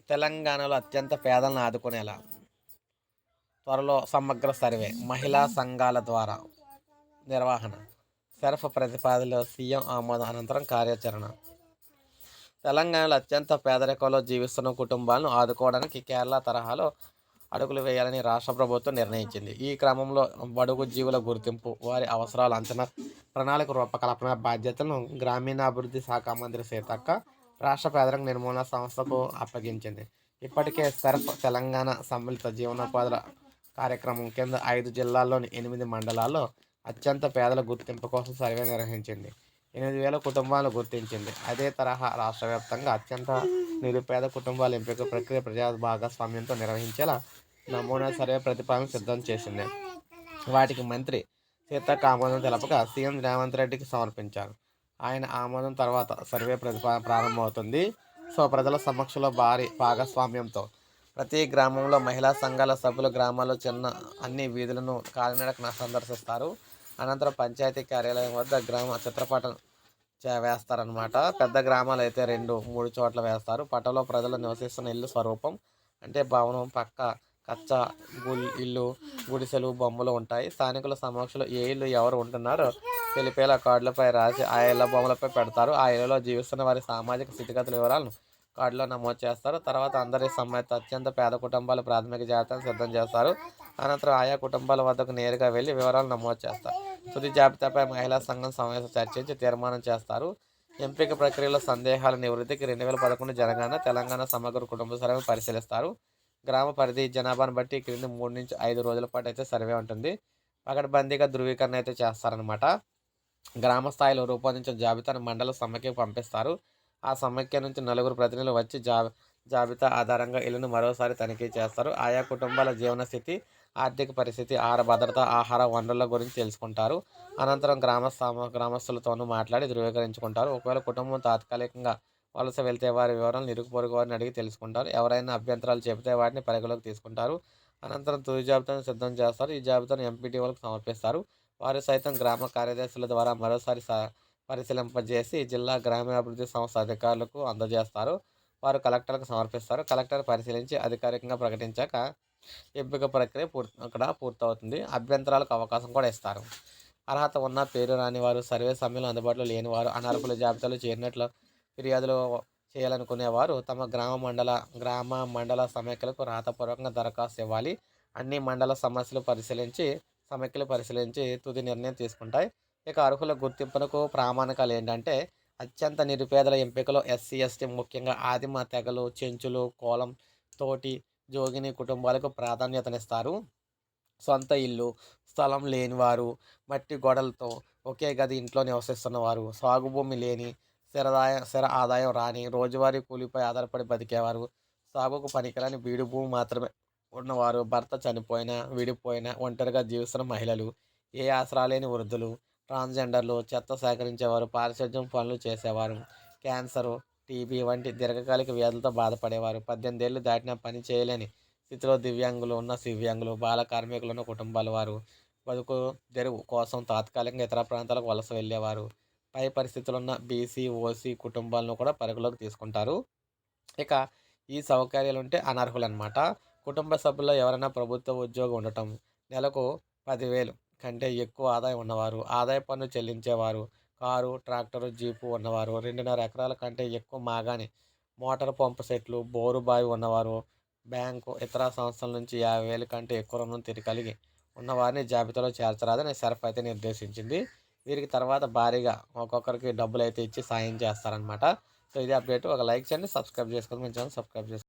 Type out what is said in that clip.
తెలంగాణలో అత్యంత పేదలను ఆదుకునేలా త్వరలో సమగ్ర సర్వే మహిళా సంఘాల ద్వారా నిర్వహణ సెర్ఫ్ ప్రతిపాదనలో సీఎం ఆమోదం అనంతరం కార్యాచరణ. తెలంగాణలో అత్యంత పేదరికంలో జీవిస్తున్న కుటుంబాలను ఆదుకోవడానికి కేరళ తరహాలో అడుగులు వేయాలని రాష్ట్ర ప్రభుత్వం నిర్ణయించింది. ఈ క్రమంలో బడుగు జీవుల గుర్తింపు, వారి అవసరాల అంచనా, ప్రణాళిక రూపకల్పన బాధ్యతలను గ్రామీణాభివృద్ధి శాఖ మంత్రి సీతక్క రాష్ట్ర పేదరిక నిర్మూలన సంస్థకు అప్పగించింది. ఇప్పటికే సెర్ఫ్ తెలంగాణ సమ్మిళిత జీవనోపాధుల కార్యక్రమం కింద 5 జిల్లాల్లోని 8 మండలాల్లో అత్యంత పేదల గుర్తింపు కోసం సర్వే నిర్వహించింది. 8,000 కుటుంబాలను గుర్తించింది. అదే తరహా రాష్ట్ర వ్యాప్తంగా అత్యంత నిరుపేద కుటుంబాల ఎంపిక ప్రక్రియ ప్రజా భాగస్వామ్యంతో నిర్వహించేలా నమూనా సర్వే ప్రతిపాదన సిద్ధం చేసింది. వాటికి మంత్రి సీతక్క ఆమోదం తెలపగా సీఎం రేవంత్ రెడ్డికి సమర్పించారు. ఆయన ఆమోదం తర్వాత సర్వే ప్రతిపాదన ప్రారంభమవుతుంది. సో ప్రజల సమక్షంలో భారీ భాగస్వామ్యంతో ప్రతి గ్రామంలో మహిళా సంఘాల సభ్యులు గ్రామాల్లో చిన్న అన్ని వీధులను కాలినడకన సందర్శిస్తారు. అనంతరం పంచాయతీ కార్యాలయం వద్ద గ్రామ చిత్రపటం వేస్తారనమాట. పెద్ద గ్రామాలు అయితే 2-3 చోట్ల వేస్తారు. పట్టణంలో ప్రజలు నివసిస్తున్న ఇల్లు స్వరూపం అంటే భవనం పక్క కచ్చ ఇల్లు, గుడిసెలు, బొమ్మలు ఉంటాయి. స్థానికుల సమక్షంలో ఏ ఇల్లు ఎవరు ఉంటున్నారో తెలిపేలా కార్డులపై రాసి ఆ ఇళ్ల బొమ్మలపై పెడతారు. ఆ ఇళ్లలో జీవిస్తున్న వారి సామాజిక స్థితిగతుల వివరాలను కార్డులో నమోదు చేస్తారు. తర్వాత అందరి సమ్మతితో అత్యంత పేద కుటుంబాల ప్రాథమిక జాబితాను సిద్ధం చేస్తారు. అనంతరం ఆయా కుటుంబాల వద్దకు నేరుగా వెళ్లి వివరాలు నమోదు చేస్తారు. తుది జాబితాపై మహిళా సంఘం సమావేశం చర్చించి తీర్మానం చేస్తారు. ఎంపిక ప్రక్రియలో సందేహాల నివృత్తికి 2011 జనగణన, తెలంగాణ సమగ్ర కుటుంబ సర్వే పరిశీలిస్తారు. గ్రామ పరిధి, జనాభాను బట్టి క్రింది 3-5 రోజుల పాటు అయితే సర్వే ఉంటుంది. పకడ్బందీగా ధృవీకరణ అయితే చేస్తారనమాట. గ్రామ స్థాయిలో రూపొందించిన జాబితాను మండల సమైక్యకు పంపిస్తారు. ఆ సమైక్య నుంచి నలుగురు ప్రతినిధులు వచ్చి జాబితా ఆధారంగా ఇళ్లను మరోసారి తనిఖీ చేస్తారు. ఆయా కుటుంబాల జీవన స్థితి, ఆర్థిక పరిస్థితి, ఆహార భద్రత, ఆహార వనరుల గురించి తెలుసుకుంటారు. అనంతరం గ్రామస్తులతోనూ మాట్లాడి ధృవీకరించుకుంటారు. ఒకవేళ కుటుంబం తాత్కాలికంగా వలస వెళ్తే వారి వివరాలను ఇరుగు పొరుగు వారిని అడిగి తెలుసుకుంటారు. ఎవరైనా అభ్యంతరాలు చెబితే వాటిని పరిగణలోకి తీసుకుంటారు. అనంతరం తుది జాబితాను సిద్ధం చేస్తారు. ఈ జాబితాను ఎంపీటీఓలకు సమర్పిస్తారు. వారు సైతం గ్రామ కార్యదర్శుల ద్వారా మరోసారి పరిశీలింపజేసి జిల్లా గ్రామీణాభివృద్ధి సంస్థ అధికారులకు అందజేస్తారు. వారు కలెక్టర్కు సమర్పిస్తారు. కలెక్టర్ పరిశీలించి అధికారికంగా ప్రకటించాక ఎంపిక ప్రక్రియ పూర్తవుతుంది. అభ్యంతరాలకు అవకాశం కూడా ఇస్తారు. అర్హత ఉన్న, పేరు రాని వారు, సర్వే సమయంలో అందుబాటులో లేని వారు, అనర్హుల జాబితాలో చేరినట్లు ఫిర్యాదులు చేయాలనుకునేవారు తమ గ్రామ మండల సమైక్యలకు రాతపూర్వకంగా దరఖాస్తు ఇవ్వాలి. అన్ని మండల సమైక్యలు పరిశీలించి తుది నిర్ణయం తీసుకుంటాయి. ఇక అర్హుల గుర్తింపునకు ప్రామాణికాలు ఏంటంటే అత్యంత నిరుపేదల ఎంపికలో ఎస్సీ, ఎస్టీ, ముఖ్యంగా ఆదిమ తెగలు, చెంచులు, కోలం, తోటి, జోగిని కుటుంబాలకు ప్రాధాన్యతనిస్తారు. సొంత ఇల్లు, స్థలం లేనివారు, మట్టి గోడలతో ఒకే గది ఇంట్లో నివసిస్తున్నవారు, సాగు భూమి లేని, స్థిర ఆదాయం రాని, రోజువారీ కూలీపై ఆధారపడి బతికేవారు, సాగుకు పనికిరాని బీడు భూమి మాత్రమే ఉన్నవారు, భర్త చనిపోయినా, విడిపోయినా, ఒంటరిగా జీవిస్తున్న మహిళలు, ఏ ఆసరా లేని వృద్ధులు, ట్రాన్స్జెండర్లు, చెత్త సేకరించేవారు, పారిశుధ్యం పనులు చేసేవారు, క్యాన్సరు, టీబీ వంటి దీర్ఘకాలిక వ్యాధులతో బాధపడేవారు, 18 ఏళ్లు దాటినా పని చేయలేని స్థితిలో దివ్యాంగులు, బాల కార్మికులు ఉన్న కుటుంబాల వారు, బతుకు తెరువు కోసం తాత్కాలికంగా ఇతర ప్రాంతాలకు వలస వెళ్ళేవారు, పై పరిస్థితులున్న బీసీ, ఓసీ కుటుంబాలను కూడా పరిగణలోకి తీసుకుంటారు. ఇక ఈ సౌకర్యాలు ఉంటే అనర్హులన్నమాట. కుటుంబ సభ్యుల్లో ఎవరైనా ప్రభుత్వ ఉద్యోగం ఉండటం, నెలకు 10,000 కంటే ఎక్కువ ఆదాయం ఉన్నవారు, ఆదాయ పన్ను చెల్లించేవారు, కారు, ట్రాక్టరు, జీపు ఉన్నవారు, 2.5 ఎకరాల కంటే ఎక్కువ మాగాని మోటార్ పంపు సెట్లు, బోరు బావి ఉన్నవారు, బ్యాంకు, ఇతర సంస్థల నుంచి 50,000 కంటే ఎక్కువ రుణం కలిగి ఉన్నవారిని జాబితాలో చేర్చరాదని సెర్ప్ అయితే నిర్దేశించింది. వీరికి తర్వాత భారీగా ఒక్కొక్కరికి డబ్బులు అయితే ఇచ్చి సాయం చేస్తారనమాట. సో ఇది అప్డేట్. ఒక లైక్ చేయండి, సబ్స్క్రైబ్ చేసుకోండి, మన ఛానల్ సబ్స్క్రైబ్ చేసుకోండి.